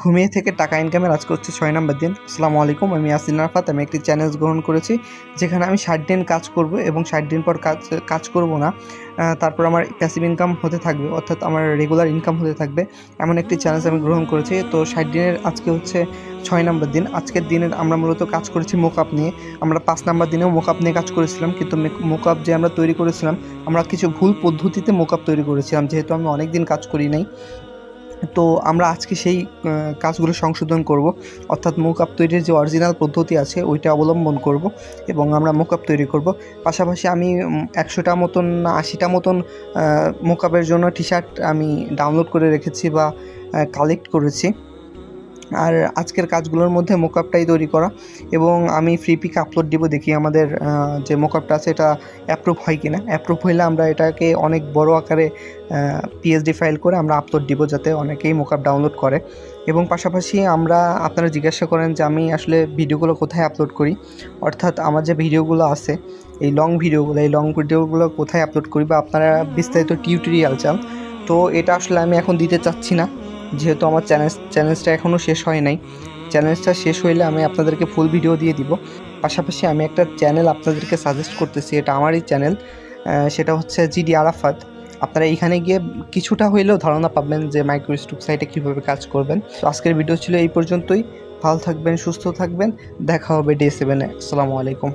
ঘুমিয়ে থেকে টাকা ইনকামের আজকে হচ্ছে 6 নাম্বার দিন। আসসালামু আলাইকুম, আমি ইয়াসিন আরাফাত। আমি একটি চ্যালেঞ্জ গ্রহণ করেছি, যেখানে আমি 60 দিন কাজ করব এবং 60 দিন পর কাজ করব না। তারপর আমার প্যাসিভ ইনকাম হতে থাকবে, অর্থাৎ আমার রেগুলার ইনকাম হতে থাকবে, এমন একটি চ্যালেঞ্জ আমি গ্রহণ করেছি। তো 60 দিনের আজকে হচ্ছে 6 নাম্বার দিন। আজকের দিনে আমরা মূলত কাজ করেছি মোকআপ নিয়ে। আমরা 5 নাম্বার দিনেও মোকআপ নিয়ে কাজ করেছিলাম, কিন্তু মোকআপ যে আমরা তৈরি করেছিলাম, আমরা কিছু ভুল পদ্ধতিতে মোকআপ তৈরি করেছিলাম, যেহেতু আমি অনেক দিন কাজ করি নাই। তো আমরা আজকে সেই কাজগুলো সংশোধন করব, অর্থাৎ মোকআপ তৈরির যে অরিজিনাল পদ্ধতি আছে ওইটা অবলম্বন করব এবং আমরা মোকআপ তৈরি করব। পাশাপাশি আমি 100টা মতন না 80টা মতন মোকআপের জন্য টি শার্ট আমি ডাউনলোড করে রেখেছি বা কালেক্ট করেছি। আর আজকের কাজগুলোর মধ্যে মোকআপটাই তৈরি করা, এবং আমি ফ্রি পিক আপলোড দিব, দেখি আমাদের যে মোকআপটা আছে এটা অ্যাপ্রুভ হয় কি না। অ্যাপ্রুভ হইলে আমরা এটাকে অনেক বড় আকারে পিএসডি ফাইল করে আমরা আপলোড দিব, যাতে অনেকেই মোকআপ ডাউনলোড করে। এবং পাশাপাশি আপনারা জিজ্ঞাসা করেন যে আমি আসলে ভিডিওগুলো কোথায় আপলোড করি, অর্থাৎ আমার যে ভিডিওগুলো আছে এই লং ভিডিওগুলো কোথায় আপলোড করি, বা আপনারা বিস্তারিত টিউটোরিয়াল চান। তো এটা আসলে আমি এখন দিতে চাচ্ছি না, যেহেতু আমার চ্যালেঞ্জটা এখনও শেষ হয় নাই। চ্যালেঞ্জটা শেষ হইলে আমি আপনাদেরকে ফুল ভিডিও দিয়ে দিব। পাশাপাশি আমি একটা চ্যানেল আপনাদেরকে সাজেস্ট করতেছি, এটা আমারই চ্যানেল, সেটা হচ্ছে জিডি আরাফাত। আপনারা এখানে গিয়ে কিছুটা হইলেও ধারণা পাবেন যে মাইক্রোস্টক সাইটে কীভাবে কাজ করবেন। তো আজকের ভিডিও ছিল এই পর্যন্তই। ভালো থাকবেন, সুস্থ থাকবেন, দেখা হবে ডে 7-এ। আসসালামু আলাইকুম।